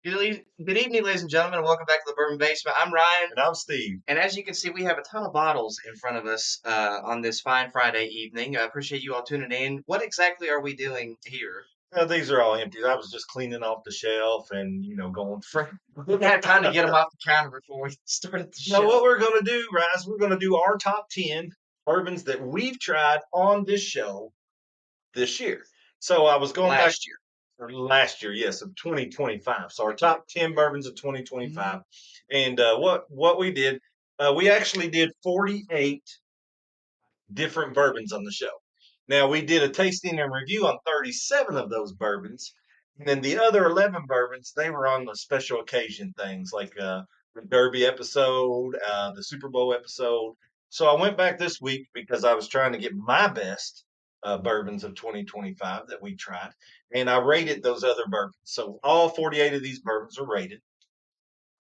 Good evening, ladies and gentlemen, and welcome back to the Bourbon Basement. I'm Ryan, And I'm Steve. and as you can see, we have a ton of bottles in front of us on this fine Friday evening. I appreciate you all tuning in. What exactly are we doing here? These are all empty. I was just cleaning off the shelf and, going through. We didn't have time to get them off the counter before we started the Now, what show. we're going to do, guys, we're going to do our top 10 bourbons that we've tried on this show this year. So I was going back Last year. for last year, yes, of 2025. So our top 10 bourbons of 2025. And what we did, we actually did 48 different bourbons on the show. Now, we did a tasting and review on 37 of those bourbons. And then the other 11 bourbons, they were on the special occasion things like the Derby episode, the Super Bowl episode. So I went back this week because I was trying to get my best bourbons of 2025 that we tried. And I rated those other bourbons. So all 48 of these bourbons are rated.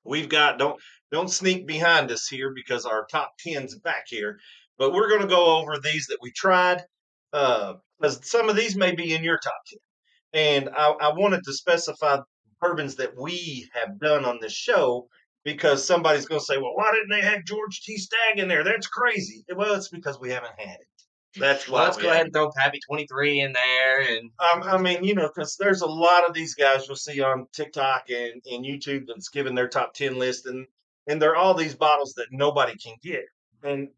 We've got don't sneak behind us here because our top 10's back here. But we're going to go over these that we tried because some of these may be in your top 10. And I wanted to specify bourbons that we have done on this show because somebody's going to say, well, why didn't they have George T. Stagg in there? That's crazy. Well, it's because we haven't had it. That's Well, why let's we go ahead and haven't. throw Pappy 23 in there. And I mean, because there's a lot of these guys you'll see on TikTok and YouTube that's giving their top 10 list, and they're all these bottles that nobody can get. And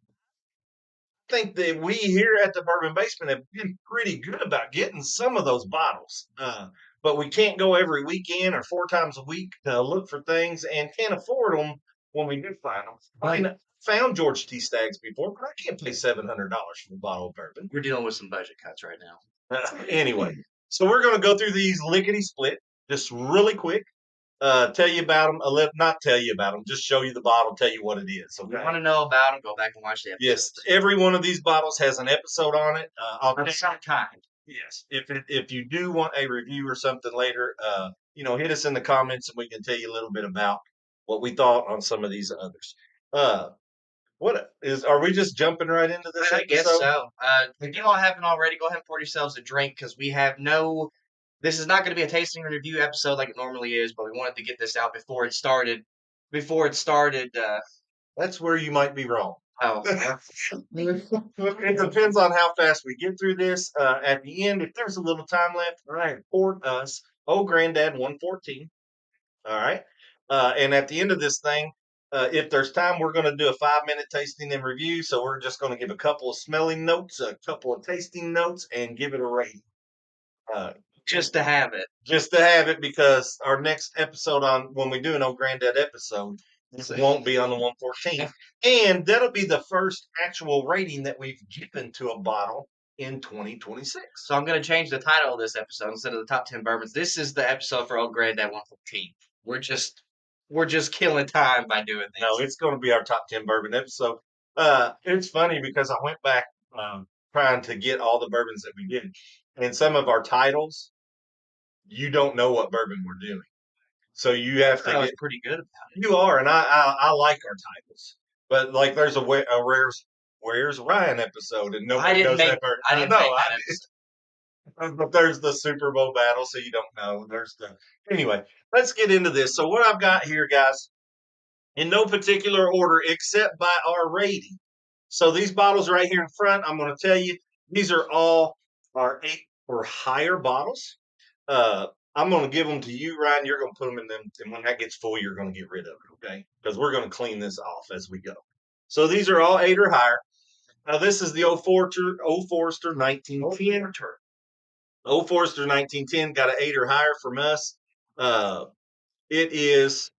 I think that we here at the Bourbon Basement have been pretty good about getting some of those bottles. But we can't go every weekend or 4 times a week to look for things and can't afford them when we do find them. I mean, found George T. Staggs before, but I can't pay $700 for a bottle of bourbon. we're dealing with some budget cuts right now. Anyway, so we're going to go through these lickety split just really quick. Tell you about them, not tell you about them, just show you the bottle, tell you what it is. If you Okay. want to know about them, go back and watch the Yes, episodes. every one of these bottles has an episode on it. Of some kind. Yes, if you do want a review or something later, hit us in the comments and we can tell you a little bit about what we thought on some of these others. Uh, are we just jumping right into this I guess episode? so. If you all haven't already, go ahead and pour yourselves a drink because we have no. This is not going to be a tasting and review episode like it normally is, but we wanted to get this out before it started. Before it started. That's where you might be wrong. Oh, It depends on how fast we get through this. At the end, if there's a little time left, Ryan, pour us Oh Granddad 114. All right. And at the end of this thing, if there's time, we're going to do a 5-minute tasting and review. So we're just going to give a couple of smelling notes, a couple of tasting notes, and give it a rating. Uh, just to have it. just to have it because our next episode on when we do an Old Granddad episode won't be on the 114. And that'll be the first actual rating that we've given to a bottle in 2026. So I'm going to change the title of this episode instead of the top 10 bourbons. This is the episode for Old Granddad 114. We're just killing time by doing this. No, it's going to be our top 10 bourbon episode. It's funny because I went back trying to get all the bourbons that we did, and some of our titles, you don't know what bourbon we're doing. So you have to was get. pretty good about it. You are, and I like our titles, but like there's a Where's Ryan episode, and nobody knows that bourbon. I didn't make that episode. But there's the Super Bowl battle, so you don't know. Anyway. Let's get into this. So what I've got here, guys, in no particular order except by our rating. So these bottles right here in front, I'm going to tell you, these are all our 8 or higher bottles. I'm going to give them to you, Ryan. You're going to put them in them, and when that gets full, you're going to get rid of it, okay? Because we're going to clean this off as we go. So these are all 8 or higher. Now this is the Old Forester 1910. Old Forester 1910 got an 8 or higher from us. It is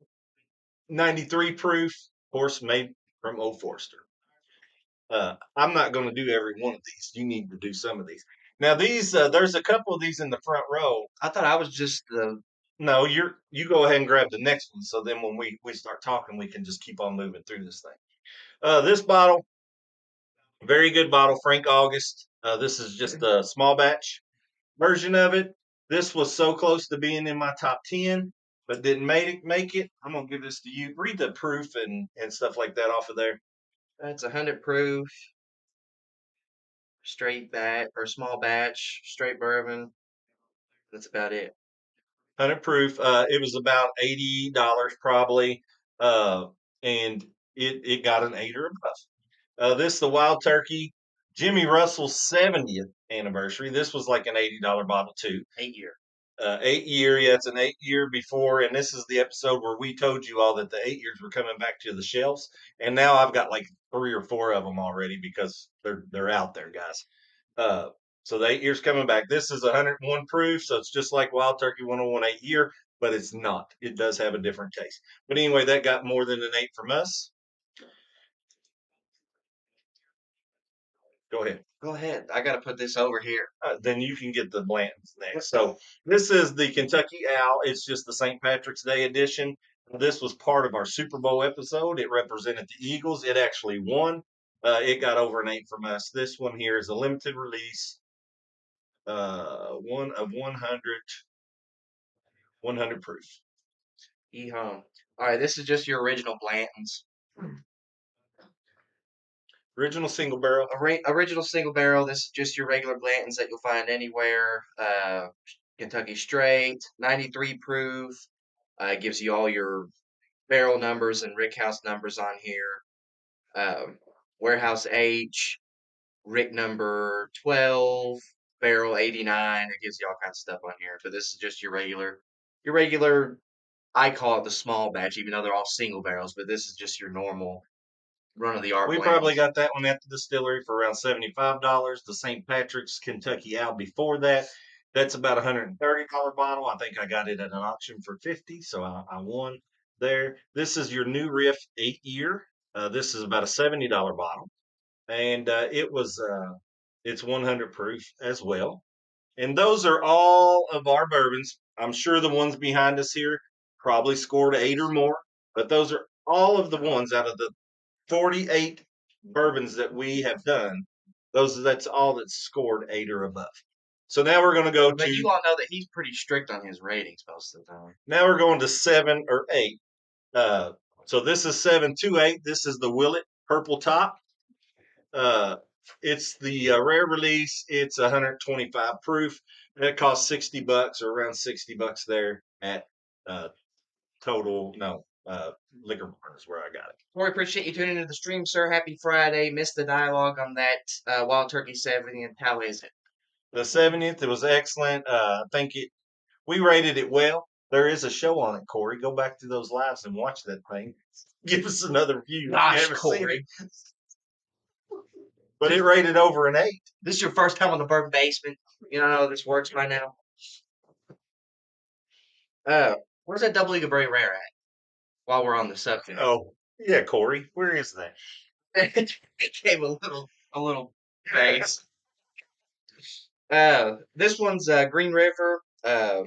93 proof, of course, made from Old Forester. I'm not going to do every one of these. You need to do some of these. Now these, there's a couple of these in the front row. I thought I was just the. No, you go ahead and grab the next one. So then when we start talking, we can just keep on moving through this thing. This bottle, very good bottle, Frank August. This is just a small batch version of it. This was so close to being in my top 10, but didn't make it. I'm gonna give this to you. Read the proof and stuff like that off of there. That's 100 proof, straight batch or small batch, straight bourbon. That's about it. 100 proof. It was about $80 probably, and it got an 8 or above. This the Wild Turkey, Jimmy Russell's 70th anniversary. This was like an $80 bottle too. 8 year. 8 year, yeah, it's an 8 year before, and this is the episode where we told you all that the 8 years were coming back to the shelves, and now I've got like 3 or 4 of them already because they're out there, guys. Uh, so the 8 years coming back. This is 101 proof, so it's just like Wild Turkey 101 8 year, but it's not. It does have a different taste. But anyway, that got more than an 8 from us. Go ahead. Go ahead. I got to put this over here. Then you can get the Blantons next. So this is the Kentucky Owl. It's just the St. Patrick's Day edition. This was part of our Super Bowl episode. It represented the Eagles. It actually won. It got over an 8 from us. This one here is a limited release. One of 100 proof. All right, this is just your original Blantons. Original single barrel. Original single barrel. This is just your regular Blantons that you'll find anywhere. Kentucky Straight, 93 proof. It gives you all your barrel numbers and rickhouse numbers on here. Warehouse H, rick number 12, barrel 89. It gives you all kinds of stuff on here. But this is just your regular. I call it the small batch, even though they're all single barrels. But this is just your normal run of the art. We probably got that one at the distillery for around $75. The St. Patrick's Kentucky Owl before that, that's about a $130 bottle. I think I got it at an auction for $50, so I won there. This is your New Riff 8 year. This is about a $70 bottle, and it's 100 proof as well. And those are all of our bourbons. I'm sure the ones behind us here probably scored 8 or more, but those are all of the ones out of the 48 bourbons that we have done. That's all that's scored 8 or above. So now we're going to go But to. you all know that he's pretty strict on his ratings most of the time. Now we're going to 7 or 8. So this is 728. This is the Willet Purple Top. It's the rare release. It's 125 proof. That costs $60 or around $60 there at total. No, Liquor Barn is where I got it. Corey, appreciate you tuning into the stream, sir. Happy Friday. Missed the dialogue on that Wild Turkey 70, and how is it? The 70th, it was excellent. I think we rated it well. There is a show on it, Corey. Go back to those lives and watch that thing. Give us another view. Gosh, Corey. But it rated over an 8. This is your first time on the Bourbon Basement. You don't know how this works by now. Where's that double Eagle Very Rare at? While we're on the subject. Oh, yeah, Corey. Where is that? It gave a little face. This one's Green River, the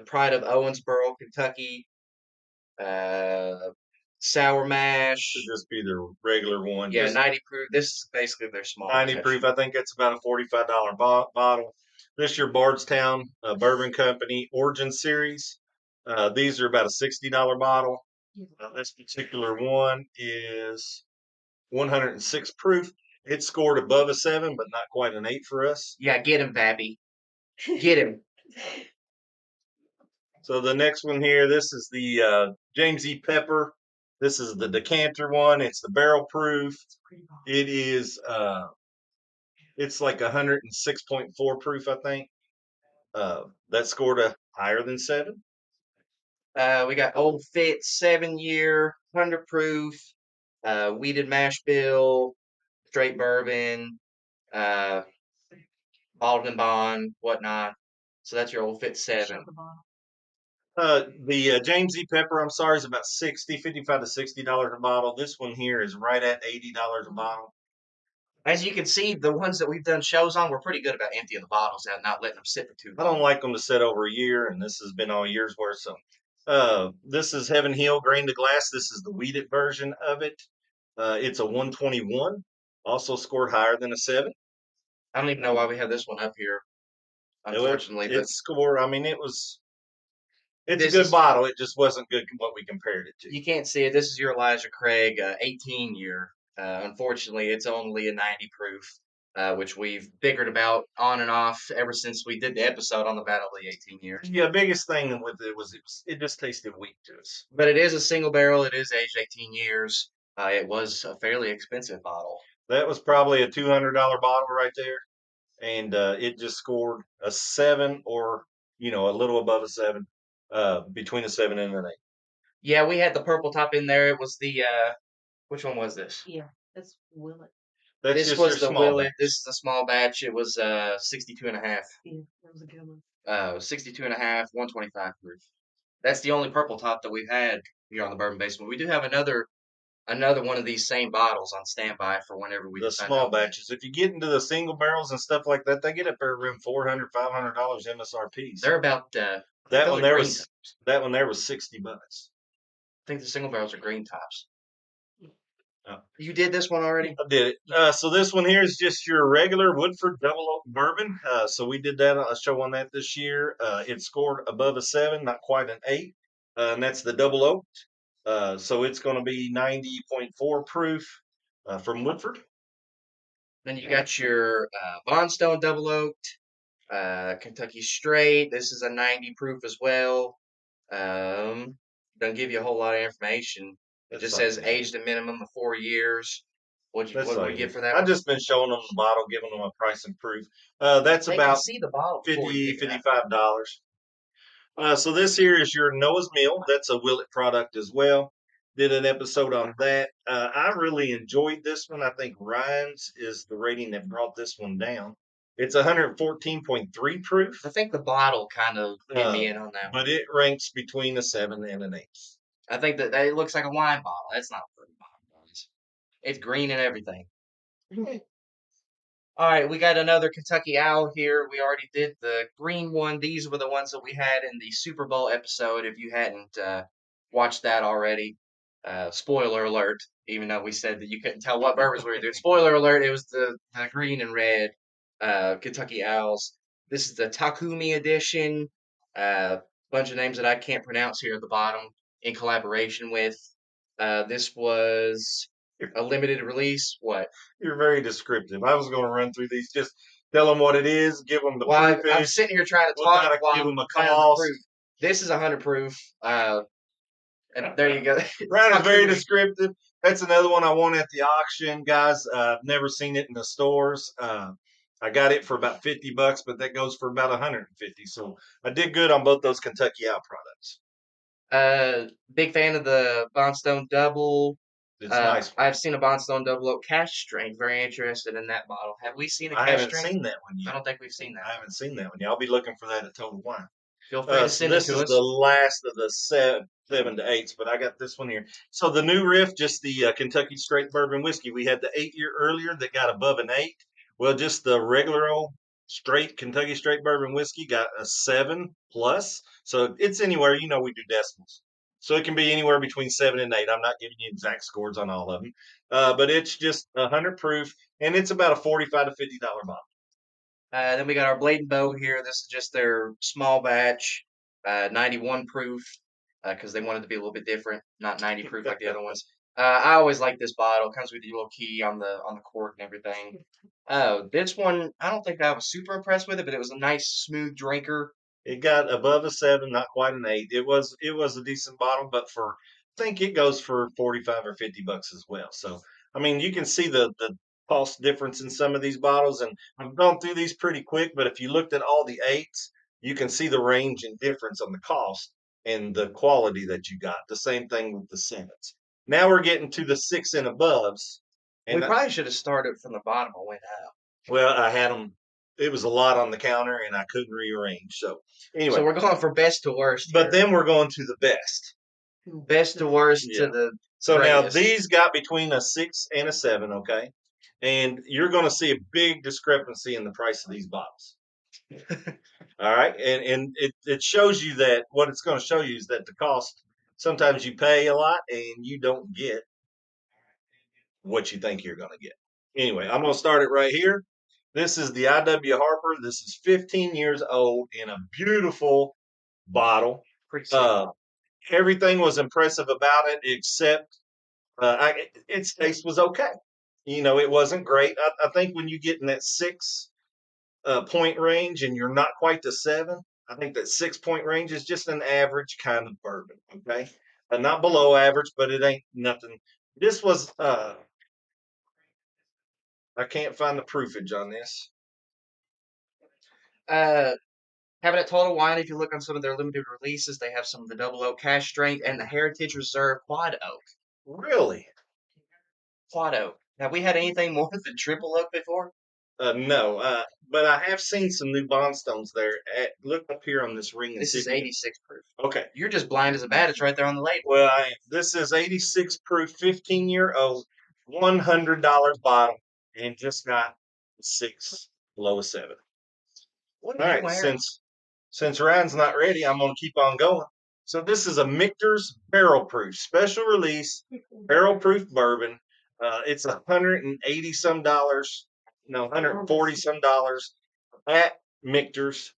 pride of Owensboro, Kentucky. Sour mash. Should just be the regular one. Yeah, just 90 proof. This is basically their small. 90 proof. I think that's about a $45 bottle. This is your Bardstown Bourbon Company Origin Series. These are about a $60 bottle. This particular one is 106 proof. It scored above a 7, but not quite an 8 for us. Yeah, get him, Babby. Get him. So the next one here, this is the James E. Pepper. This is the decanter one. It's the barrel proof. It is it's like 106.4 proof, I think. That scored a higher than 7. We got Old Fit 7-year, 100 proof, weeded mash bill, straight bourbon, bottled and bond, whatnot. So that's your Old Fit 7. The James E. Pepper, I'm sorry, is about $55 to $60 a bottle. This one here is right at $80 a bottle. As you can see, the ones that we've done shows on, we're pretty good about emptying the bottles out, not letting them sit for too long. I don't like them to sit over a year, and this has been all year's worth. So, this is Heaven Hill Grain to Glass. This is the weeded version of it. It's a 121. Also scored higher than a 7. I don't even know why we have this one up here, unfortunately. It scored. I mean, it's a good bottle. It just wasn't good what we compared it to. You can't see it. This is your Elijah Craig 18-year. Unfortunately, it's only a 90 proof. which we've bickered about on and off ever since we did the episode on the Battle of the 18 Years. Yeah, biggest thing with it just tasted weak to us. But it is a single barrel. It is aged 18 years. It was a fairly expensive bottle. That was probably a $200 bottle right there, and it just scored a 7 or a little above a 7, between a 7 and an 8. Yeah, we had the purple top in there. It was the which one was this? Yeah, that's Willet. That's This just your was the small Willet. batch. This is a small batch. It was 62 and a half. Yeah, that was a good one. 62 and a half, 125 proof. That's the only purple top that we've had here on the Bourbon Basement. We do have another one of these same bottles on standby for whenever we The decide small to open it. batches. If you get into the single barrels and stuff like that, they get up there around $400, $500 MSRP. They're about That those one are there green was tops. that one there was $60. I think the single barrels are green tops. Oh. You did this one already? I did it. So this one here is just your regular Woodford Double Oak Bourbon. So we did that. A show on that this year. It scored above a 7, not quite an 8, and that's the Double Oak. So it's going to be 90.4 proof from Woodford. Then you got your Bondstone Double Oaked, Kentucky Straight. This is a 90 proof as well. Don't give you a whole lot of information. It just says aged a minimum of 4 years. What do we get for that I've one? just been showing them the bottle, giving them a price and proof. That's They can about see the bottle before you pick it up. $55. So this here is your Noah's Mill. That's a Willet product as well. Did an episode on that. I really enjoyed this one. I think Ryan's is the rating that brought this one down. It's 114.3 proof, I think the bottle kind of hit me in on that one. but it ranks between a 7 and an 8. I think that it looks like a wine bottle. That's not what a bottle is. It's green and everything. All right, we got another Kentucky Owl here. We already did the green one. These were the ones that we had in the Super Bowl episode. If you hadn't watched that already, spoiler alert. Even though we said that you couldn't tell what bourbons we were doing, spoiler alert. It was the green and red Kentucky Owls. This is the Takumi edition. Bunch of names that I can't pronounce here at the bottom. In collaboration with. This was a limited release. What? You're very descriptive. I was going to run through these. Just tell them what it is. Give them the Well, proof. I'm sitting here trying to We'll talk kind of while give I'm them a finding the cost. proof. This is 100 proof. And there you go. Ryan is very descriptive. That's another one I won at the auction, guys. I've never seen it in the stores. I got it for about $50, but that goes for about 150. So I did good on both those Kentucky Owl products. Big fan of the Bondstone Double. It's nice. I've seen a Bondstone Double Oak cash strength. Very interested in that bottle. Have we seen a I cash haven't strength? seen that one I yet. don't think we've seen that. I haven't seen that one yet. I'll be looking for that at Total Wine. Feel free to send it this to is us. the last of the 7 to 8s, but I got this one here. So the new riff, just the Kentucky Straight Bourbon Whiskey. We had the 8-year earlier that got above an 8. Well, just the regular old straight Kentucky Straight Bourbon Whiskey got a 7 plus. So it's anywhere, we do decimals. So it can be anywhere between 7 and 8. I'm not giving you exact scores on all of them, but it's just 100 proof, and it's about a $45 to $50 bottle. Then we got our Blade and Bow here. This is just their small batch, 91 proof, because they wanted to be a little bit different, not 90 proof like the other ones. I always like this bottle. It comes with your little key on the cork and everything. This one, I don't think I was super impressed with it, but it was a nice, smooth drinker. It got above a 7, not quite an 8. It was a decent bottle, but I think it goes for 45 or $50 as well. So I mean, you can see the cost difference in some of these bottles, and I've gone through these pretty quick. But if you looked at all the 8s, you can see the range and difference on the cost and the quality that you got. The same thing with the 7s. Now we're getting to the 6 and aboves. And we probably should have started from the bottom and went out. Well, I had them. It was a lot on the counter, and I couldn't rearrange. So anyway, so we're going from best to worst. But then we're going to the best. Best to worst to the. So greatest. Now these got between a 6 and a 7, okay? And you're going to see a big discrepancy in the price of these bottles. All right, and it shows you that what it's going to show you is that the cost. Sometimes you pay a lot and you don't get what you think you're going to get. Anyway, I'm going to start it right here. This is the I.W. Harper. This is 15 years old in a beautiful bottle. Everything was impressive about it except its taste was okay. You know, it wasn't great. I think when you get in that 6 point range and you're not quite to 7, I think that 6 point range is just an average kind of bourbon. Okay, not below average, but it ain't nothing. This was I can't find the proofage on this. Uh, Having it Total Wine, if you look on some of their limited releases, they have some of the double oak cash strength and the Heritage Reserve quad oak. Really? Quad oak. Have we had anything more than triple oak before? No, but I have seen some new bondstones there. Look up here on this ring and This see is if you 86 proof. can. Okay. You're just blind as a bat. It's right there on the label. Well, this is 86 proof, 15-year-old, $100 bottle, and just got 6 below a 7. What All are you right, wearing? since Ryan's not ready, I'm gonna keep on going. So this is a Michter's barrel proof, special release, barrel proof bourbon. It's $180 some dollars, no, $140 some dollars at Michter's.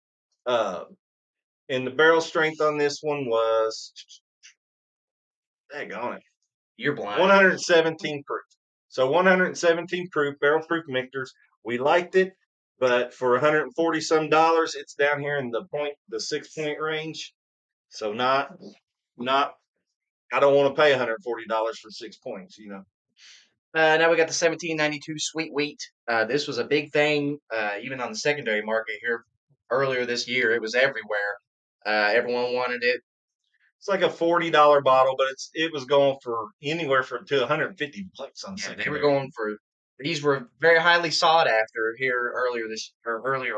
Uh, and the barrel strength on this one was, dang on it, You're blind. 117 proof. So 117 proof, barrel proof Michter's. We liked it, but for 140 some dollars, it's down here in the 6 point range. So not I don't want to pay $140 for 6 points, you know. Now we got the 1792 Sweet Wheat. This was a big thing, even on the secondary market here earlier this year. It was everywhere. Everyone wanted it. It's like a $40 bottle, but it was going for anywhere from to $150 on Yeah, they secondary. were going for. These were very highly sought after here earlier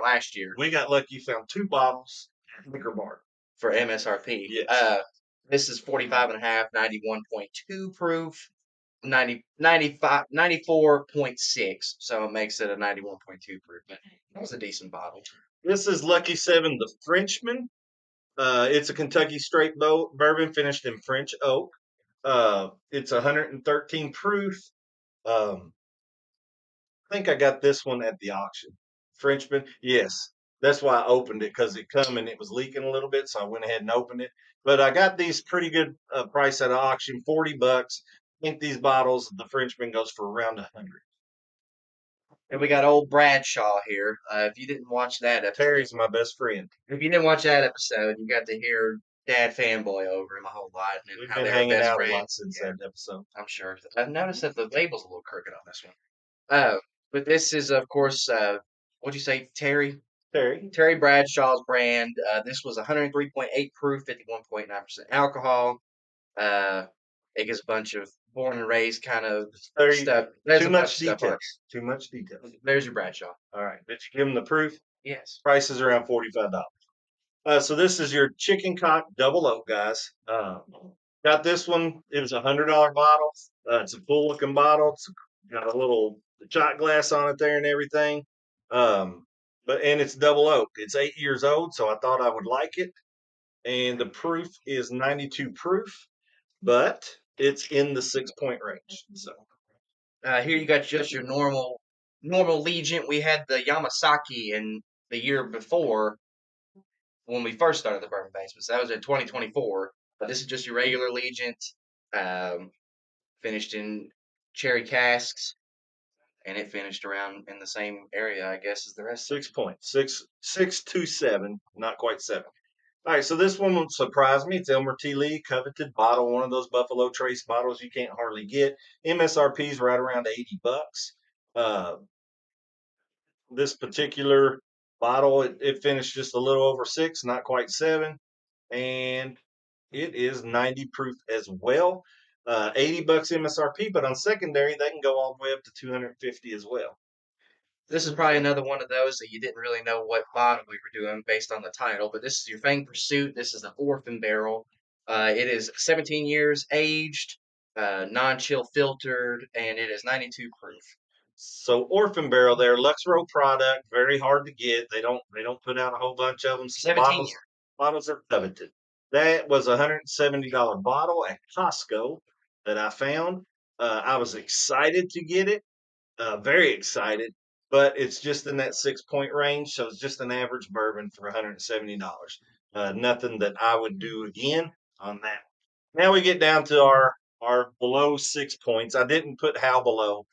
last year We got lucky, found 2 bottles at Liquor Mart. for MSRP. Yes. This is 45 and a half, 91.2 proof, 94.6. So it makes it a 91.2 proof. But that was a decent bottle. This is Lucky 7, the Frenchman. It's a Kentucky straight bourbon finished in French oak. It's 113 proof. Um, I think I got this one at the auction. Frenchman, yes. That's why I opened it, because it come and it was leaking a little bit, so I went ahead and opened it. But I got these pretty good price at auction, $40. I think these bottles, the Frenchman goes for around 100. And we got old Bradshaw here. If you didn't watch that episode, Terry's my best friend. if you didn't watch that episode, you got to hear Dad fanboy over him a whole lot and We've how been they were hanging best out a friends. lot since Yeah, that episode. I'm sure. I've noticed that the label's a little crooked on this one. But this is, of course, what'd you say, Terry? Terry. Terry Bradshaw's brand. This was 103.8 proof, 51.9% alcohol. It gives a bunch of born and raised kind of stuff. There's Too a bunch much of stuff on it. details. Too much details. There's your Bradshaw. All right. Did you give him the proof? Yes. Price is around $45. So this is your chicken cock double oak, guys. Got this one. It was $100 bottle. It's a cool looking bottle. It's got a little shot glass on it there and everything. And it's double oak. It's 8 years old, so I thought I would like it. And the proof is 92 proof, but it's in the 6 point range. So Here you got just your normal Legion. We had the Yamasaki in the year before when we first started the Bourbon Basement. So that was in 2024. But this is just your regular Legion, finished in cherry casks, and it finished around in the same area, I guess, as the rest. 6 points, 6.627, not quite 7. All right, so this one will surprise me. It's Elmer T. Lee, coveted bottle, one of those Buffalo Trace bottles you can't hardly get. MSRP is right around $80. This particular bottle, it finished just a little over 6, not quite 7, and it is 90 proof as well. $80 MSRP, but on secondary they can go all the way up to 250 as well. This is probably another one of those that you didn't really know what bottle we were doing based on the title, but this is your Fang Pursuit. This is the Orphan Barrel. It is 17 years aged, non-chill filtered, and it is 92 proof. So Orphan Barrel there, Luxro product, very hard to get. They don't put out a whole bunch of them. 17 years. Bottles are coveted. That was a $170 bottle at Costco that I found. I was excited to get it, very excited, but it's just in that 6 point range, so it's just an average bourbon for $170. Nothing that I would do again on that. Now we get down to our below 6 points. I didn't put how below.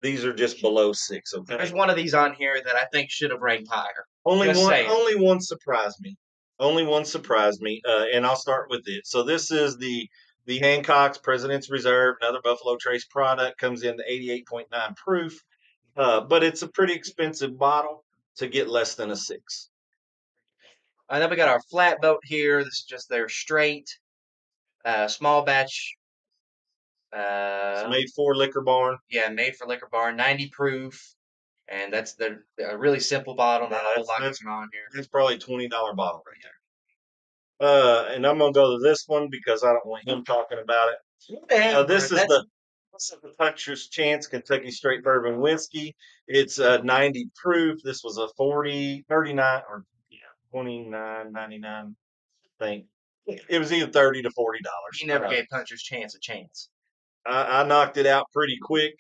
These are just below 6. Okay. There's one of these on here that I think should have ranked higher. Only Just one. saying. Only one surprised me. Only one surprised me. And I'll start with it. So this is the Hancock's President's Reserve, another Buffalo Trace product. Comes in the 88.9 proof, but it's a pretty expensive bottle to get less than a 6. And then we got our flatboat here. This is just their straight, small batch. It's made for Liquor Barn. Yeah, made for Liquor Barn, 90 proof. And that's a really simple bottle, not a whole lot going on here. It's probably a $20 bottle right there. And I'm gonna go to this one because I don't want him talking about it. This is the Puncher's Chance Kentucky Straight Bourbon Whiskey. It's 90 proof. This was a 39 or 29.99 thing. It was either $30 to $40. You never gave Puncher's Chance a chance. I knocked it out pretty quick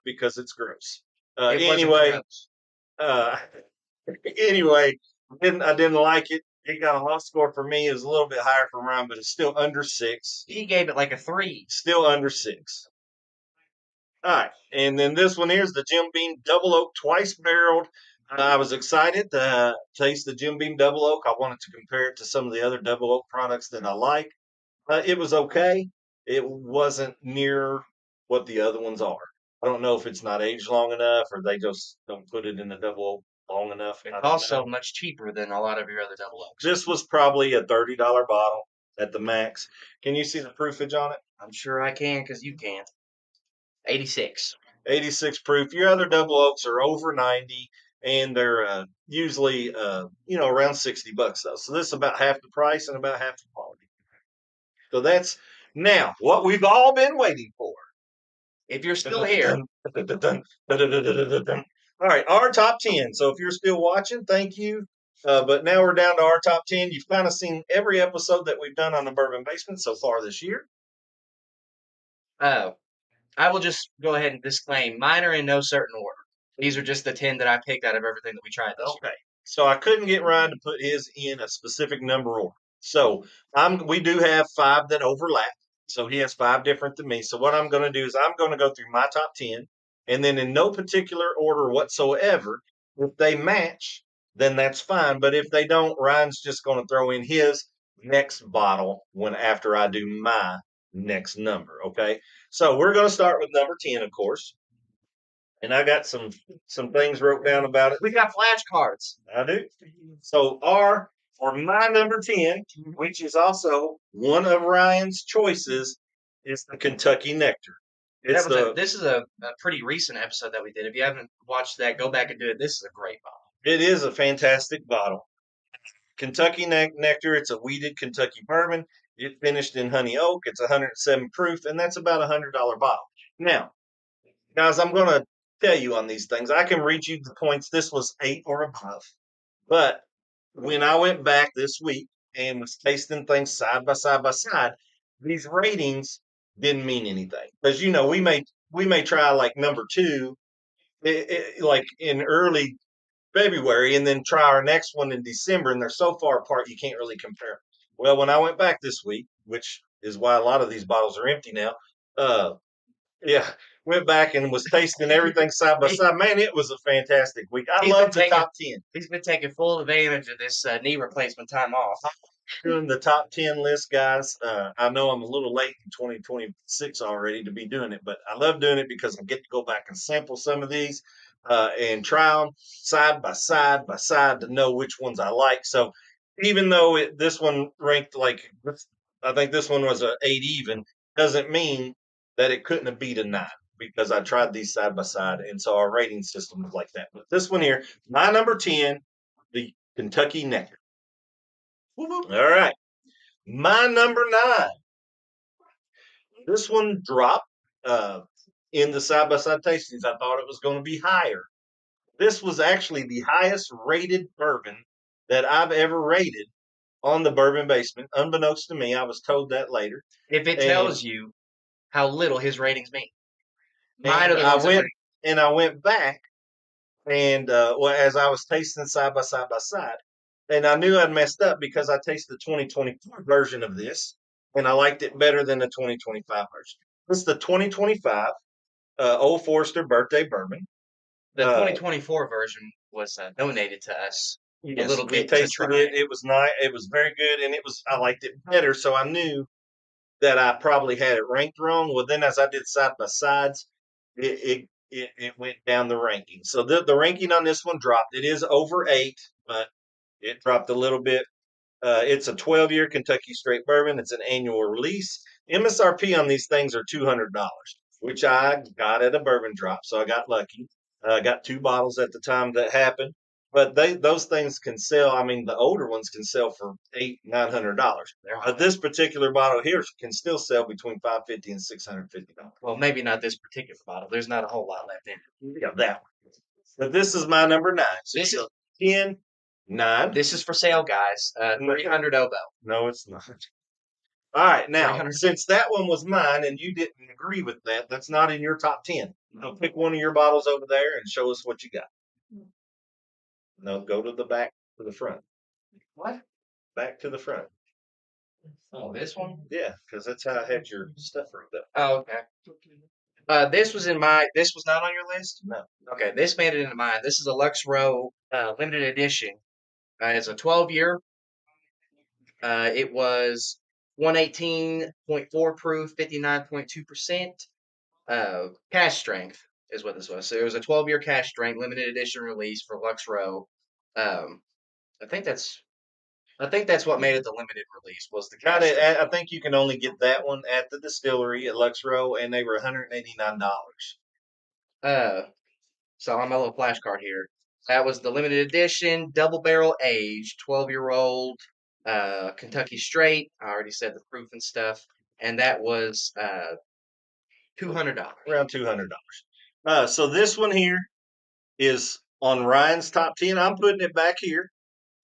because it's gross. Anyway, anyway, I didn't like it. It got a low score for me. It was a little bit higher for Ryan, but it's still under 6. He gave it like a 3. Still under 6. All right, and then this one here is the Jim Beam Double Oak Twice Barreled. I was excited to taste the Jim Beam Double Oak. I wanted to compare it to some of the other Double Oak products that I like. It was okay. It wasn't near what the other ones are. I don't know if it's not aged long enough or they just don't put it in the Double Oak long enough. It's also much cheaper than a lot of your other Double Oaks. This was probably a $30 bottle at the max. Can you see the proofage on it? I'm sure I can because you can't. 86. 86 proof. Your other Double Oaks are over 90, and they're usually around $60 though. So this is about half the price and about half the quality. So that's now what we've all been waiting for. If you're still here. All right, our top 10. So if you're still watching, thank you. But now we're down to our top 10. You've kind of seen every episode that we've done on the Bourbon Basement so far this year. I will just go ahead and disclaim, mine are in no certain order. These are just the 10 that I picked out of everything that we tried this year. Okay. So I couldn't get Ryan to put his in a specific number order. So we do have 5 that overlap. So he has 5 different than me. So what I'm going to do is I'm going to go through my top 10, and then in no particular order whatsoever, if they match, then that's fine. But if they don't, Ryan's just going to throw in his next bottle after I do my next number. Okay. So we're going to start with number 10, of course. And I got some things wrote down about it. We got flashcards. I do. So for my number 10, which is also one of Ryan's choices, is the Kentucky Nectar. This is a pretty recent episode that we did. If you haven't watched that, go back and do it. This is a great bottle. It is a fantastic bottle. Kentucky Nectar, it's a wheated Kentucky bourbon. It finished in honey oak. It's 107 proof, and that's about a $100 bottle. Now, guys, I'm going to tell you on these things. I can read you the points. This was 8 or above. But when I went back this week and was tasting things side by side, these ratings didn't mean anything. Because, we may try like number 2, like in early February, and then try our next one in December, and they're so far apart you can't really compare. Well, when I went back this week, which is why a lot of these bottles are empty now, went back and was tasting everything side by side. Man, it was a fantastic week. I love the top 10. He's been taking full advantage of this knee replacement time off. Doing the top 10 list, guys. I know I'm a little late in 2026 already to be doing it, but I love doing it because I get to go back and sample some of these and try them side by side to know which ones I like. So even though this one ranked I think this one was an 8 even, doesn't mean that it couldn't have beat a 9 because I tried these side by side. And so our rating system was like that. But this one here, my number 10, the Kentucky Nectar. All right. My number 9. This one dropped in the side by side tastings. I thought it was going to be higher. This was actually the highest rated bourbon that I've ever rated on the Bourbon Basement. Unbeknownst to me, I was told that later. If it tells you how little his ratings mean. I went back and as I was tasting side by side, and I knew I'd messed up because I tasted the 2024 version of this, and I liked it better than the 2025 version. This is the 2025. Old Forester Birthday Bourbon. The 2024 version was donated to us a Yes, little we bit to tasted try. it. It was nice. It was very good, and I liked it better. So I knew that I probably had it ranked wrong. Well, then as I did side by sides, it went down the ranking. So the ranking on this one dropped. It is over 8, but it dropped a little bit. It's a 12-year Kentucky straight bourbon. It's an annual release. MSRP on these things are $200, which I got at a bourbon drop, so I got lucky. I got 2 bottles at the time that happened. But those things can sell. I mean, the older ones can sell for $800-900. But this particular bottle here can still sell between $550 and $650. Well, maybe not this particular bottle. There's not a whole lot left in it. Yeah, that one. But this is my number 9. So This is 10, 9. this is for sale, guys. 300 oboe. No, it's not. All right, now 300. since that one was mine and you didn't agree with that, that's not in your top 10. So pick one of your bottles over there and show us what you got. No, go to the back to the front. What? Back to the front. Oh, this one? Yeah, because that's how I had your stuff wrapped up. Oh, okay. This was not on your list? No. Okay, this made it into mine. This is a Lux Row limited edition. It's a 12-year. It was 118.4 proof, 59.2%. Cash strength is what this was. So it was a 12-year cash strength limited edition release for Lux Row. I think that's what made it the limited release was the cash strength. I think you can only get that one at the distillery at Lux Row, and they were $189. So on my little flashcard here, that was the limited edition, double barrel aged, 12-year-old, Kentucky straight. I already said the proof and stuff, and that was $200. Around $200. So this one here is on Ryan's top 10. I'm putting it back here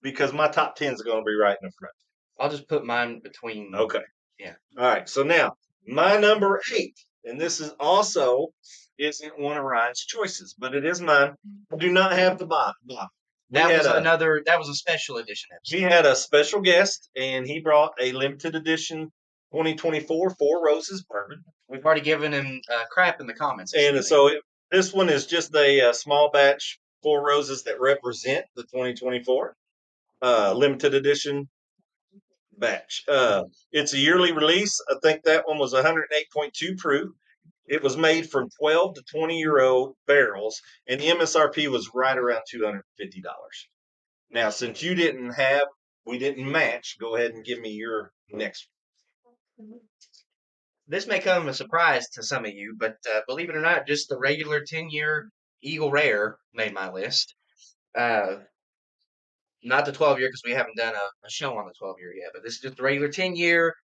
because my top 10 is going to be right in the front. I'll just put mine between. Okay. Yeah. All right. So now my number 8, and this is also isn't one of Ryan's choices, but it is mine. I do not have the bottle. That was a special edition episode. We had a special guest, and he brought a limited edition 2024 Four Roses bourbon. We've already given him crap in the comments. And so this one is just a small batch Four Roses that represent the 2024 limited edition batch. It's a yearly release. I think that one was 108.2 proof. It was made from 12 to 20-year-old barrels, and the MSRP was right around $250. Now, since we didn't match, go ahead and give me your next one. This may come as a surprise to some of you, but believe it or not, just the regular 10-year Eagle Rare made my list. Not the 12-year because we haven't done a show on the 12-year yet, but this is just the regular 10-year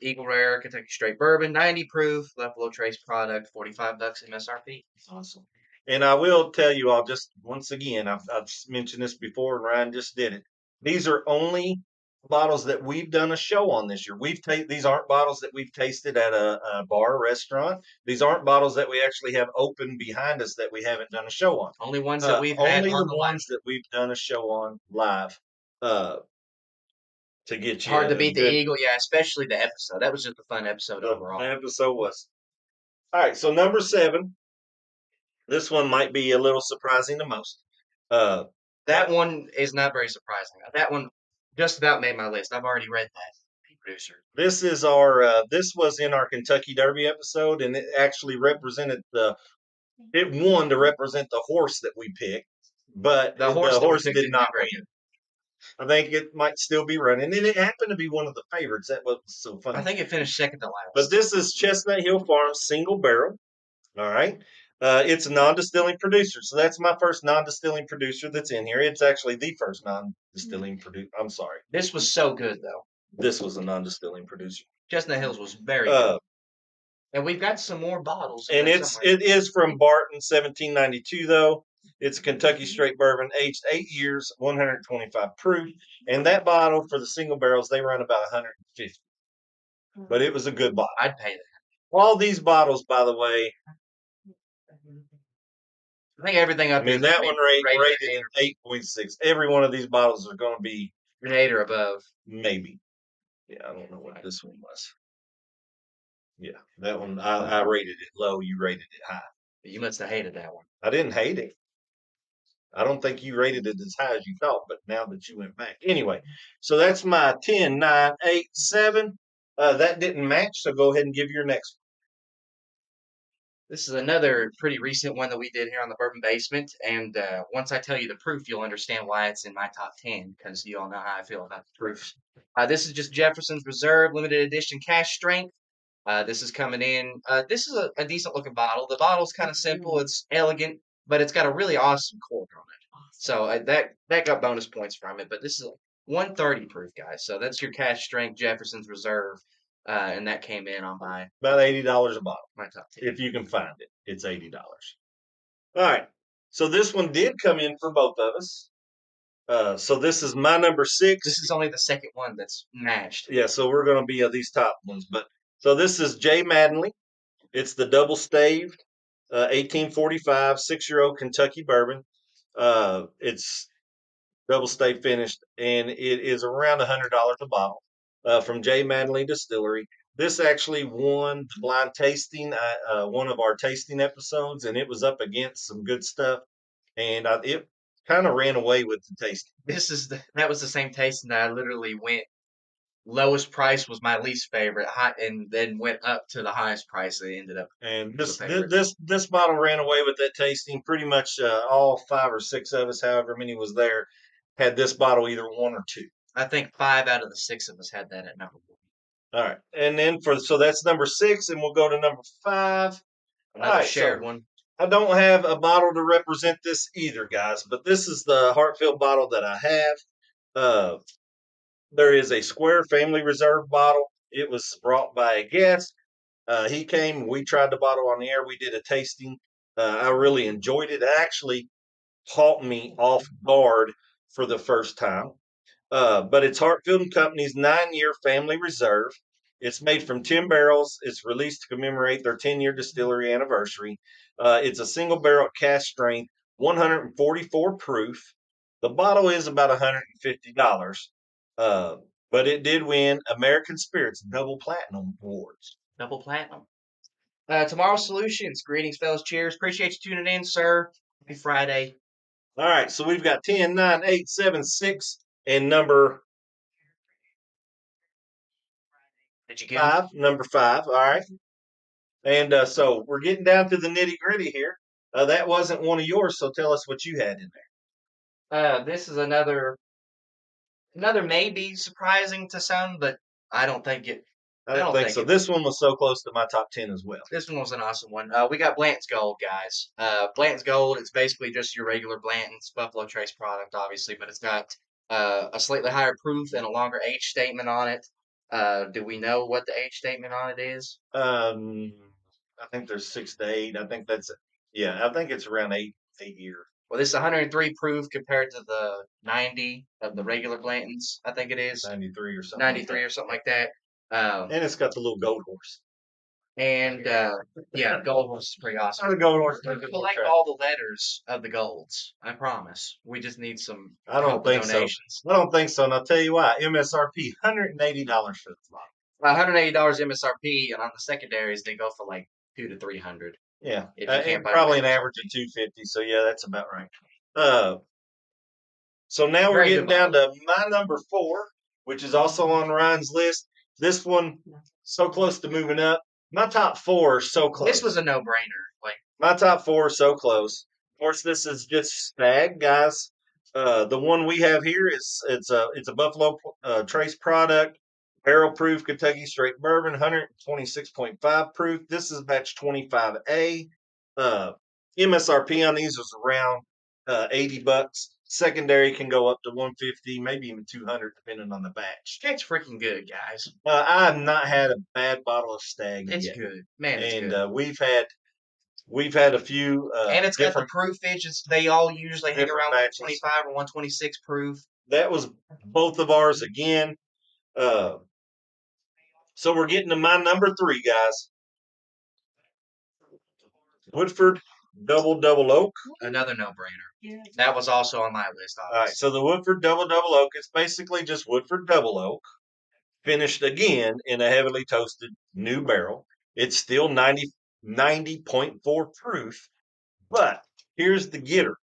Eagle Rare Kentucky Straight Bourbon, 90 proof, left below trace product, $45 MSRP. Awesome. And I will tell you all just once again, I've mentioned this before, and Ryan just did it. These are only bottles that we've done a show on this year. These aren't bottles that we've tasted at a bar or restaurant. These aren't bottles that we actually have open behind us that we haven't done a show on. Only ones that we've had only on the ones that we've done a show on live. To get you hard to beat the Eagle, yeah, especially the episode. That was just a fun episode overall. The episode was. All right, so number 7. This one might be a little surprising to most. That one is not very surprising. That one just about made my list. I've already read that, producer. This is this was in our Kentucky Derby episode, and it actually represented it won to represent the horse that we picked, but the horse did not win. I think it might still be running, and it happened to be one of the favorites. That was so funny. I think it finished second to last. But this is Chestnut Hill Farms single barrel. All right. It's a non-distilling producer. So that's my first non-distilling producer that's in here. It's actually the first non-distilling producer. I'm sorry. This was so good, though. This was a non-distilling producer. Chestnut Hills was very good. And we've got some more bottles. And it is from Barton, 1792, though. It's a Kentucky straight bourbon, aged 8 years, 125 proof. And that bottle for the single barrels, they run about 150. But it was a good bottle. I'd pay that. All these bottles, by the way, I think everything up here. That one rated 8.6. Every one of these bottles are going to be an 8 or above. Maybe. Yeah, I don't know what this one was. Yeah, that one I rated it low. You rated it high. You must have hated that one. I didn't hate it. I don't think you rated it as high as you thought, but now that you went back. Anyway, so that's my 10, 9, 8, 7. That didn't match, so go ahead and give your next This is another pretty recent one that we did here on the Bourbon Basement, and once I tell you the proof, you'll understand why it's in my top 10, because you all know how I feel about the proofs. This is just Jefferson's Reserve Limited Edition Cash Strength. This is coming in. This is a decent looking bottle. The bottle's kind of simple. It's elegant, but it's got a really awesome cork on it. So that got bonus points from it. But this is 130 proof, guys. So that's your Cash Strength Jefferson's Reserve, and that came in on about $80 a bottle. my top 10. If you can find it, it's $80. All right. So this one did come in for both of us. So this is my number 6. This is only the second one that's matched. Yeah, so we're going to be these top ones. But so this is J. Maddenley. It's the double staved 1845 6-year-old Kentucky bourbon. It's double stay finished, and it is around $100 a bottle from J. Maddenley Distillery. This actually won the blind tasting, one of our tasting episodes, and it was up against some good stuff, and it kind of ran away with the tasting. That was the same tasting that I literally went. Lowest price was my least favorite, and then went up to the highest price. They ended up. And the favorite. this bottle ran away with that tasting. Pretty much all 5 or 6 of us, however many was there, had this bottle either 1 or 2. I think 5 out of the 6 of us had that at number 1. All right, and then so that's number 6, and we'll go to number 5. Another All right, shared so one. I don't have a bottle to represent this either, guys, but this is the Hartfield bottle that I have. There is a Square Family Reserve bottle. It was brought by a guest. He came. We tried the bottle on the air. We did a tasting. I really enjoyed it. It actually caught me off guard for the first time. But it's Hartfield and Company's 9-year family reserve. It's made from 10 barrels. It's released to commemorate their 10-year distillery anniversary. It's a single barrel cask strength, 144 proof. The bottle is about $150. But it did win American Spirits Double Platinum Awards. Double platinum. Tomorrow's Solutions. Greetings, fellas. Cheers. Appreciate you tuning in, sir. Happy Friday. All right, so we've got 10, 9, 8, 7, 6, and number Did you get 'em? 5. Number 5. All right. And so we're getting down to the nitty gritty here. That wasn't one of yours, so tell us what you had in there. This is another maybe surprising to some, but I don't think it. I don't think so. This one was so close to my top 10 as well. This one was an awesome one. We got Blanton's Gold, guys. Blanton's Gold, it's basically just your regular Blanton's Buffalo Trace product, obviously, but it's got a slightly higher proof and a longer age statement on it. Do we know what the age statement on it is? I think there's 6 to 8. I think that's I think it's around 8 year. Well, this is 103 proof compared to the 90 of the regular Blanton's. I think it is 93 or something. 93 or something like that. And it's got the little gold horse. And yeah, Gold Horse is pretty awesome. The gold horse. We collect all the letters of the golds. I promise. We just need some I don't help think with so. donations. I don't think so, and I'll tell you why. MSRP $180 for the bottle. $180 MSRP, and on the secondaries they go for like $200 to $300. Yeah, If you can't buy probably them an at average of 250. So yeah, that's about right. So now we're Very getting good down to my number 4, which is also on Ryan's list. This one so close to moving up. My top 4 are so close. This was a no-brainer. Like My top 4 are so close. Of course, this is just Stag, guys. The one we have here is it's a Buffalo Trace product, barrel proof Kentucky straight bourbon, 126.5 proof. This is batch 25A. MSRP on these is around $80. Secondary can go up to 150, maybe even 200, depending on the batch. it's freaking good, guys. I have not had a bad bottle of Stag It's yet. good, man. It's And good. we've had a few And it's got the different. proofage. They all usually hang different around batches. 125 or 126 proof. That was both of ours again. So we're getting to my number 3, guys. Woodford Double Oak. Another no-brainer. Yeah. That was also on my list, All right, obviously. so the Woodford Double Oak is basically just Woodford Double Oak, finished again in a heavily toasted new barrel. It's still 90.4 proof, but here's the getter.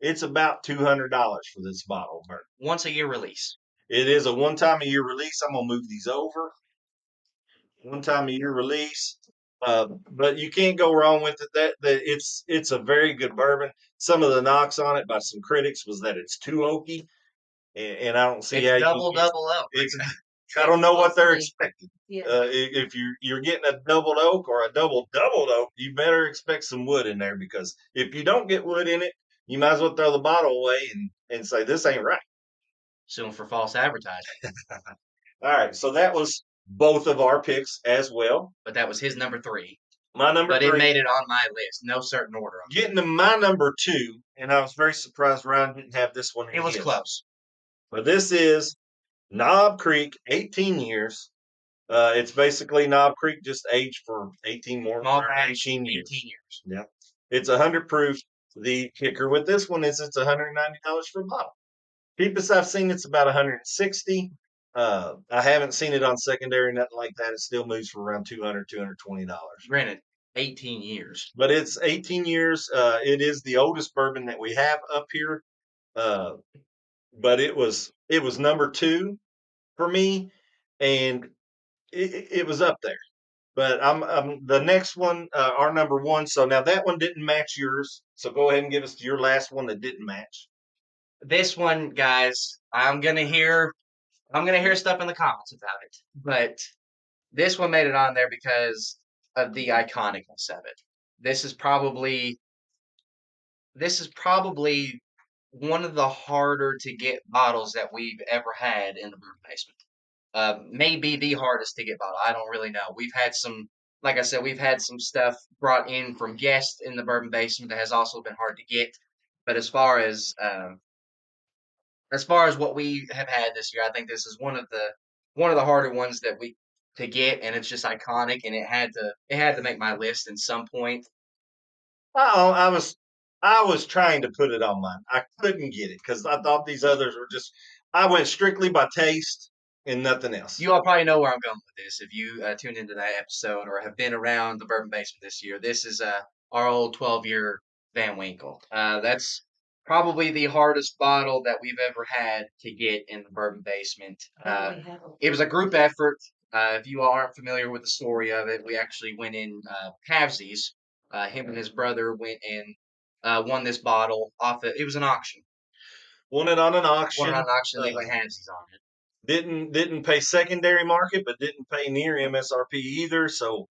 It's about $200 for this bottle of bourbon. Once a year release. It is a one-time-a-year release. I'm gonna move these over. One-time-a-year release. But you can't go wrong with it. That it's a very good bourbon. Some of the knocks on it by some critics was that it's too oaky, and I don't see It's how double oak. it's I don't know what they're expecting. Yeah. If you're getting a doubled oak or a doubled oak, you better expect some wood in there, because if you don't get wood in it, you might as well throw the bottle away and say this ain't right. Suing for false advertising. All right, so that was both of our picks as well. But that was his number 3. My number But 3. it made it on my list. No certain order. Getting to my number 2, and I was very surprised Ryan didn't have this one in It was his. close. But this is Knob Creek, 18 years. It's basically Knob Creek, just aged for 18 more. Small or batch, 18 years. 18 years. Yeah. It's 100 proof. The kicker with this one is it's $190 for a bottle. Cheapest I've seen, it's about 160. I haven't seen it on secondary, nothing like that. It still moves for around $200, $220. Granted, 18 years. But it's 18 years. It is the oldest bourbon that we have up here. But it was number 2 for me, and it was up there. But I'm the next one, our number 1. So now that one didn't match yours. So go ahead and give us your last one that didn't match. This one, guys, I'm gonna hear stuff in the comments about it. But this one made it on there because of the iconicness of it. This is probably one of the harder to get bottles that we've ever had in the Bourbon Basement. Maybe the hardest to get bottle. I don't really know. We've had some, like I said, we've had some stuff brought in from guests in the Bourbon Basement that has also been hard to get. But as far as what we have had this year, I think this is one of the harder ones that we to get, and it's just iconic, and it had to make my list at some point. Oh, I was trying to put it on mine. I couldn't get it because I thought these others were just. I went strictly by taste and nothing else. You all probably know where I'm going with this if you tuned into that episode or have been around the Bourbon Basement this year. This is our old 12-year Van Winkle. That's probably the hardest bottle that we've ever had to get in the Bourbon Basement. It was a group effort. If you all aren't familiar with the story of it, we actually went in halvesies. Him and his brother went and won this bottle off. It was an auction. Won it on an auction. Won it on an auction. They went halvesies on it. Didn't pay secondary market, but didn't pay near MSRP either. So,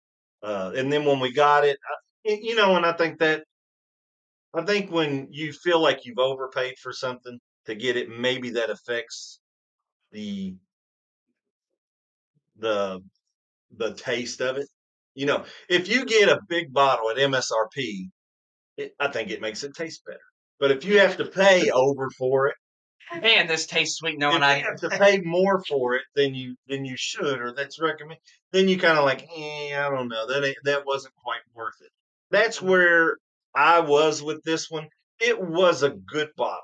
and then when we got it, and I think when you feel like you've overpaid for something to get it, maybe that affects the the taste of it. If you get a big bottle at MSRP, I think it makes it taste better. But if you have to pay over for it, Man, this tastes sweet. No, if and you I have to pay more for it than you should, or that's recommended, then you kind of like, I don't know, that wasn't quite worth it. That's where I was with this one. It was a good bottle.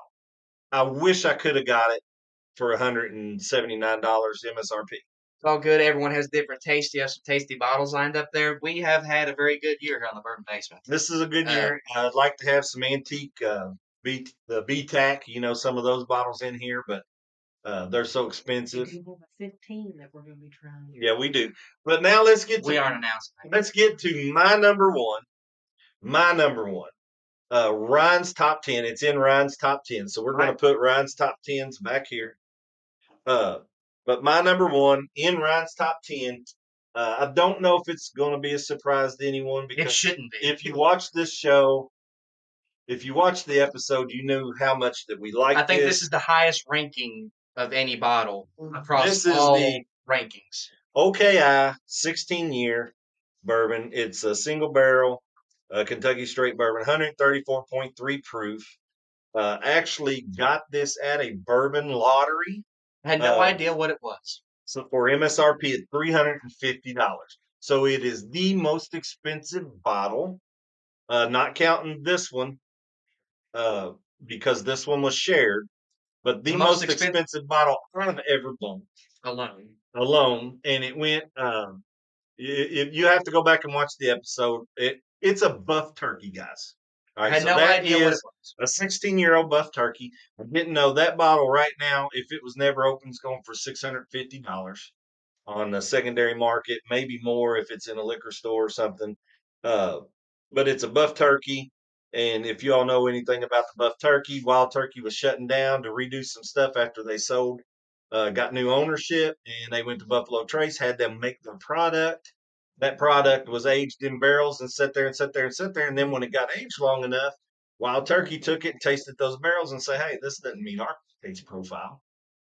I wish I could have got it for $179 MSRP. It's all good. Everyone has different tastes. You have some tasty bottles lined up there. We have had a very good year here on the Bourbon Basement. This is a good year. I'd like to have some antique the BTAC, some of those bottles in here, but they're so expensive. We have a 15 that we're going to be trying. Yeah, we do. But now let's get to We aren't announcing that. let's get to my number one. My number one. Ryan's top 10. It's in Ryan's top 10. So we're going to put Ryan's top 10s back here. But my number one in Ryan's top 10, I don't know if it's going to be a surprise to anyone, because It shouldn't be. if you watch this show, if you watch the episode, you knew how much that we like I think this is the highest ranking of any bottle across This is all the rankings. OKI 16-year bourbon. It's a single barrel Kentucky straight bourbon, 134.3 proof. Actually got this at a bourbon lottery. I had no idea what it was. So for MSRP at $350. So it is the most expensive bottle, not counting this one, because this one was shared, but the most expensive bottle I've ever bought Alone. alone. And it went If you have to go back and watch the episode, it's a buff turkey, guys. All I right, had so no that idea what it is was. a 16-year-old buff turkey. I didn't know that bottle right now, if it was never opened, is going for $650 on the secondary market, maybe more if it's in a liquor store or something. Uh, but it's a buff turkey. And if you all know anything about the buff turkey, Wild Turkey was shutting down to redo some stuff after they sold, got new ownership, and they went to Buffalo Trace, had them make the product. That product was aged in barrels and sat there and sat there and sat there. And then when it got aged long enough, Wild Turkey took it and tasted those barrels and said, hey, this doesn't meet our taste profile.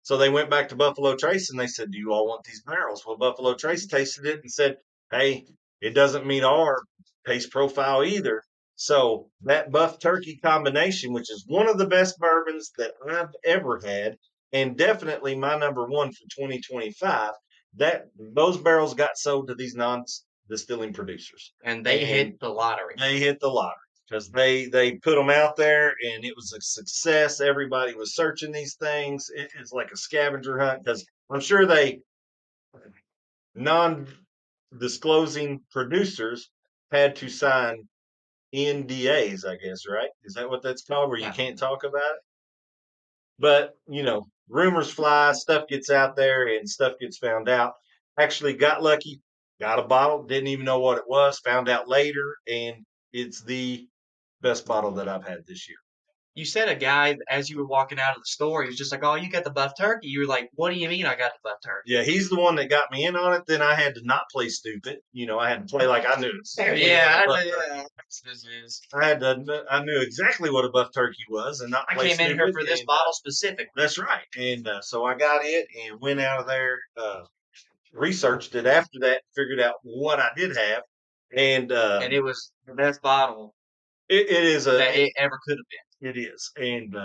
So they went back to Buffalo Trace and they said, do you all want these barrels? Well, Buffalo Trace tasted it and said, hey, it doesn't meet our taste profile either. So that buff turkey combination, which is one of the best bourbons that I've ever had, and definitely my number one for 2025, that those barrels got sold to these non-distilling producers. And they hit the lottery. They hit the lottery because they put them out there and it was a success. Everybody was searching these things. It's like a scavenger hunt because I'm sure they non-disclosing producers had to sign NDAs, I guess, right? Is that what that's called, where you Yeah. can't talk about it? But rumors fly, stuff gets out there, and stuff gets found out. Actually, got lucky, got a bottle, didn't even know what it was, found out later, and it's the best bottle that I've had this year. You said a guy, as you were walking out of the store, he was just like, "Oh, you got the buff turkey." You were like, "What do you mean I got the buff turkey?" Yeah, he's the one that got me in on it. Then I had to not play stupid. I had to play like I knew it. Yeah, yeah. This is. I knew exactly what a buff turkey was, and not I play came in stupid. here for this and, bottle specifically. That's right. And so I got it and went out of there, researched it after that, figured out what I did have, and And it was the best bottle it is that it ever could have been. it is, and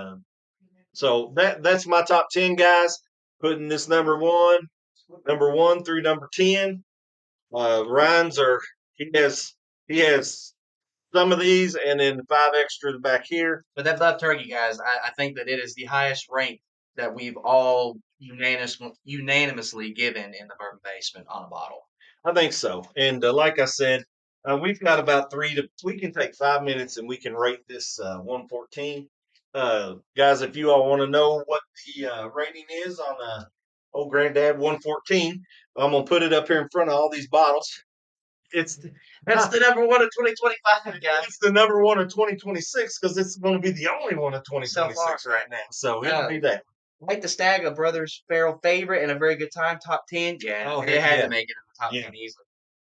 so that's my top 10 guys. Putting this number one through number 10. Ryan's he has some of these, and then 5 extras back here. But that buff turkey, guys, I think that it is the highest rank that we've all unanimously given in the Bourbon Basement on a bottle. I think so. And like I said, we've got about we can take 5 minutes and we can rate this 114. Guys, if you all want to know what the rating is on old granddad 114, I'm going to put it up here in front of all these bottles. It's That's the number one of 2025, guys. It's the number one of 2026 because it's going to be the only one of 2026 right now. So it'll be that. Like the Stag, a Brothers Farrell favorite and a very good time, top 10. Yeah, it had to make it in the top 10 easily.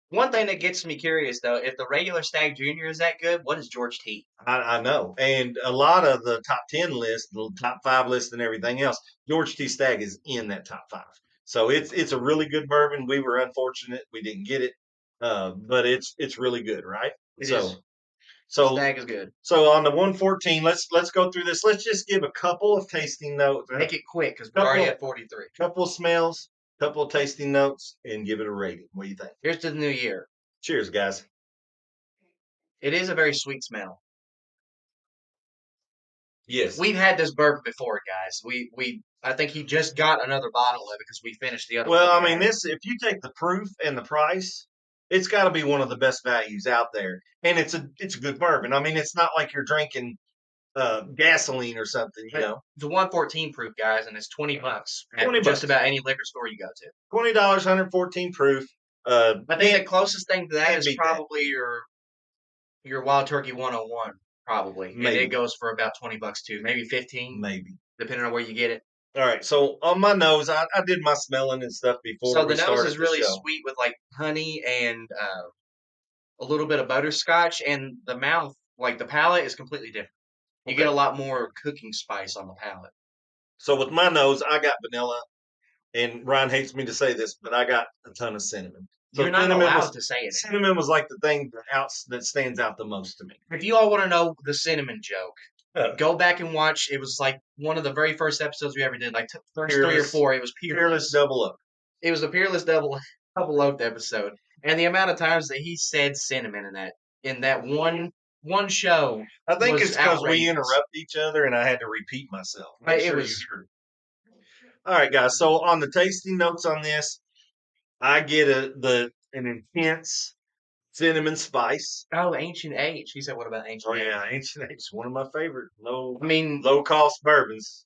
One thing that gets me curious, though, if the regular Stag Junior is that good, what is George T? I know. And a lot of the top 10 list, the top 5 list and everything else, George T. Stagg is in that top 5. So it's a really good bourbon. We were unfortunate we didn't get it, but it's really good, right? It is. So Stag is good. So on the 114, let's go through this. Let's just give a couple of tasting notes. Make it quick because we're already at 43. Couple of smells, couple of tasting notes, and give it a rating. What do you think? Here's to the new year. Cheers, guys. It is a very sweet smell. Yes. We've had this bourbon before, guys. I think he just got another bottle of it because we finished the other one. Well, I mean, if you take the proof and the price, it's got to be one of the best values out there. And it's a good bourbon. I mean, it's not like you're drinking gasoline or something, It's a 114 proof, guys, and it's $20 at $20. just about any liquor store you go to. $20, 114 proof. I think the closest thing to that is probably your Wild Turkey 101, probably. Maybe. And it goes for about $20 too, maybe 15, maybe, depending on where you get it. All right, so on my nose, I did my smelling and stuff before. So the nose is really sweet with like honey and a little bit of butterscotch, and the mouth, like the palate, is completely different. You get a lot more cooking spice on the palate. So with my nose, I got vanilla, and Ryan hates me to say this, but I got a ton of cinnamon. So you're not allowed to say it. Cinnamon was like the thing that stands out the most to me. If you all want to know the cinnamon joke, go back and watch. It was like one of the very first episodes we ever did, like first 3 or 4. It was Peerless Double Oak. It was a Peerless Double Oak episode, and the amount of times that he said cinnamon in that one show. I think it's because we interrupt each other, and I had to repeat myself. It was. All right, guys. So on the tasting notes on this, I get an intense cinnamon spice. Oh, Ancient Age. He said, "What about Ancient Oh Age?" yeah, Ancient Age, one of my favorite I mean, low cost bourbons.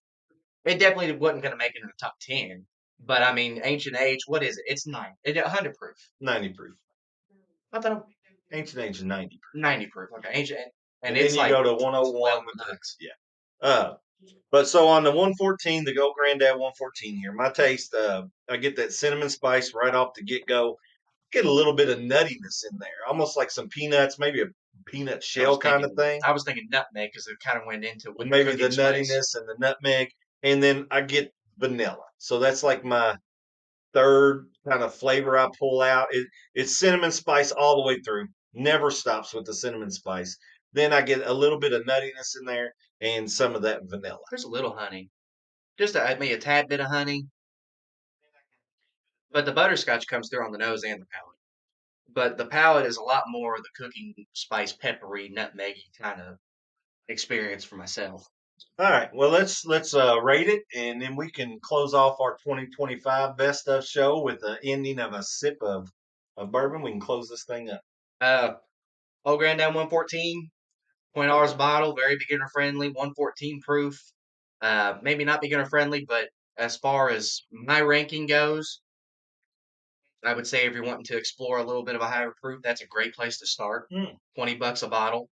it definitely wasn't going to make it in the top 10. But I mean, Ancient Age, what is it? It's 100 proof. 90 proof. I thought Ancient Age is 90 proof. 90 proof. Okay, Ancient, and And then it's you like go to 101 with $12. but so on the 114, the Gold Granddad 114 here, my taste, I get that cinnamon spice right off the get go. Get a little bit of nuttiness in there, almost like some peanuts, maybe a peanut shell kind of thing. I was thinking nutmeg because it kind of went into with the Maybe the cooking spice. nuttiness and the nutmeg, and then I get vanilla. So that's like my third kind of flavor I pull out. It's cinnamon spice all the way through. Never stops with the cinnamon spice. Then I get a little bit of nuttiness in there and some of that vanilla. There's a little honey, just maybe a tad bit of honey, but the butterscotch comes through on the nose and the palate. But the palate is a lot more of the cooking spice, peppery, nutmeggy kind of experience for myself. All right. Well, let's rate it, and then we can close off our 2025 best of show with the ending of a sip of bourbon. We can close this thing up. Old Granddad 114, $20 a bottle, very beginner friendly, 114 proof. Maybe not beginner friendly, but as far as my ranking goes, I would say if you're wanting to explore a little bit of a higher proof, that's a great place to start. $20 a bottle.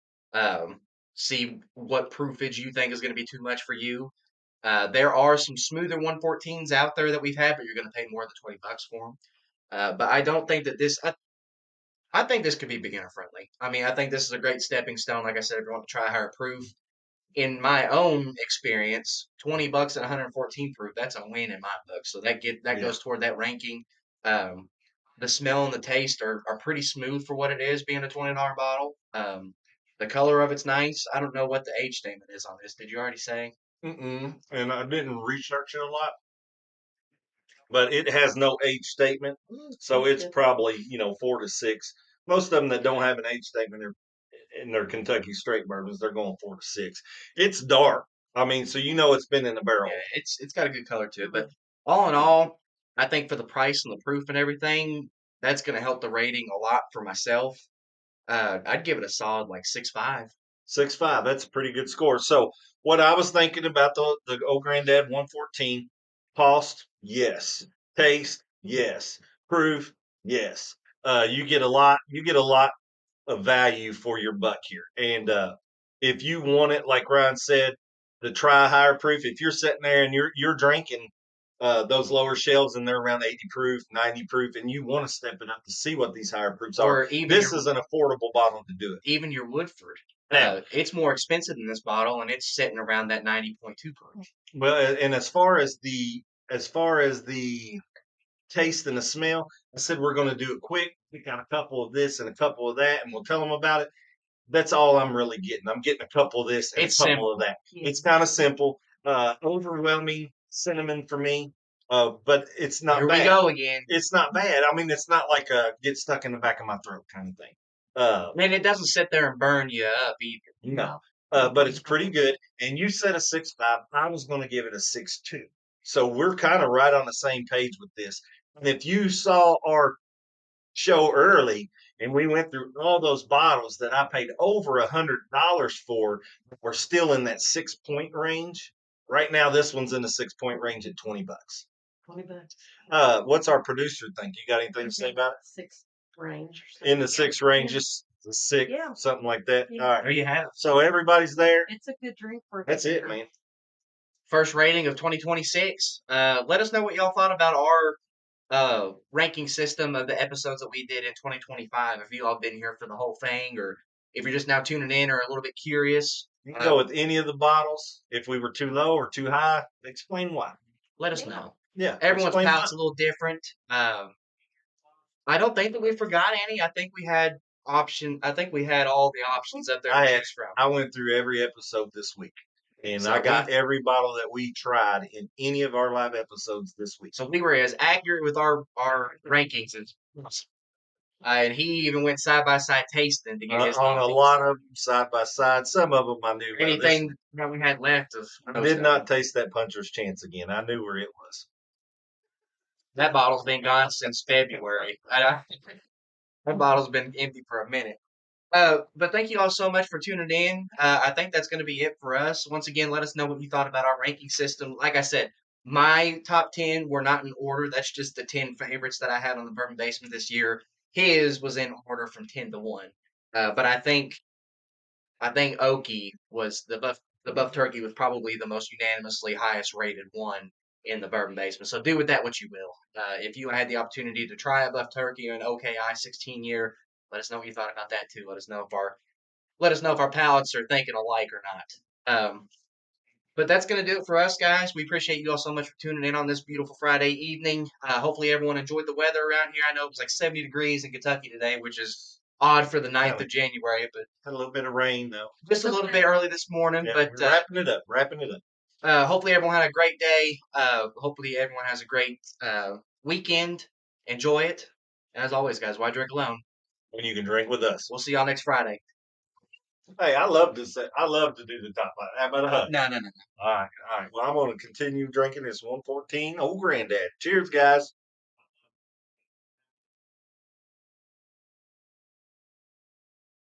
See what proofage you think is going to be too much for you. There are some smoother 114s out there that we've had, but you're going to pay more than $20 for them. But I don't think that this. I think this could be beginner friendly. I mean, I think this is a great stepping stone. Like I said, if you want to try higher proof, in my own experience, $20 and 114 proof, that's a win in my book. So that goes toward that ranking. Um, the smell and the taste are pretty smooth for what it is, being a $20 bottle. The color of it's nice. I don't know what the age statement is on this. Did you already say? And I didn't research it a lot, but it has no age statement, so it's probably 4 to 6. Most of them that don't have an age statement are in their Kentucky straight bourbons. They're going 4 to 6. It's dark. I mean, so it's been in the barrel. Yeah, it's got a good color to it. But all in all, I think for the price and the proof and everything, that's going to help the rating a lot for myself. I'd give it a solid like 6.5. 6.5. That's a pretty good score. So what I was thinking about the Old Granddad 114, cost, yes. Taste, yes. Proof, yes. You get a lot. You get a lot of value for your buck here. And if you want it, like Ryan said, to try higher proof, if you're sitting there and you're drinking those lower shelves and they're around 80 proof, 90 proof, and you want to step it up to see what these higher proofs are, Or even this is an affordable bottle to do it. even your Woodford. Now, It's more expensive than this bottle, and it's sitting around that 90.2 proof. well, and as far as the taste and the smell, I said we're going to do it quick. We got a couple of this and a couple of that, and we'll tell them about it. That's all I'm really getting. I'm getting a couple of this and It's a couple simple. of that. It's kind of simple. Overwhelming cinnamon for me, but it's not Here bad. we go again. It's not bad. I mean, it's not like a get stuck in the back of my throat kind of thing. And it doesn't sit there and burn you up either. No, but it's pretty good. And you said a 6.5. I was going to give it a 6.2. So we're kind of right on the same page with this. And if you saw our show early and we went through all those bottles that I paid over $100 for, we're still in that 6 point range. Right now, this one's in the 6 point range at $20. $20. What's our producer think? You got anything to say about it? 6 range. In the 6 range, just the 6, something like that. Yeah. All right. There you have it. So everybody's there. It's a good drink for. That's it, man. First rating of 2026. Let us know what y'all thought about our ranking system of the episodes that we did in 2025. If you all been here for the whole thing, or if you're just now tuning in or a little bit curious, You can go with any of the bottles. If we were too low or too high, explain why. let us know. Yeah. Everyone's explain palate's a little different. I don't think that we forgot any. I think we had all the options up there to choose from. I went through every episode this week, and So I got every bottle that we tried in any of our live episodes this week. So we were as accurate with our rankings as and he even went side by side tasting to get his On a rankings. lot of them, side by side. Some of them I knew. Anything that we had left of. I did not taste that Puncher's Chance again. I knew where it was. That bottle's been gone since February. That bottle's been empty for a minute. But thank you all so much for tuning in. I think that's going to be it for us. Once again, let us know what you thought about our ranking system. Like I said, my top 10 were not in order. That's just the 10 favorites that I had on the Bourbon Basement this year. His was in order from 10 to 1. But I think Okie was the buff turkey was probably the most unanimously highest rated one in the Bourbon Basement. So do with that what you will. If you had the opportunity to try a buff turkey or an OKI 16 year, let us know what you thought about that too. Let us know if our palates are thinking alike or not. But that's going to do it for us, guys. We appreciate you all so much for tuning in on this beautiful Friday evening. Hopefully, everyone enjoyed the weather around here. I know it was like 70 degrees in Kentucky today, which is odd for the 9th of January, but Had a little bit of rain though. just a little bit early this morning. Yeah, But we're wrapping it up. Wrapping it up. hopefully, everyone had a great day. Hopefully, everyone has a great weekend. Enjoy it. And as always, guys, why drink alone? When you can drink with us. We'll see y'all next Friday. Hey, I love to say. I love to do the top five. How about a hug? No, no, no. All right, all right. Well, I'm going to continue drinking this 114 Old Granddad. Cheers, guys.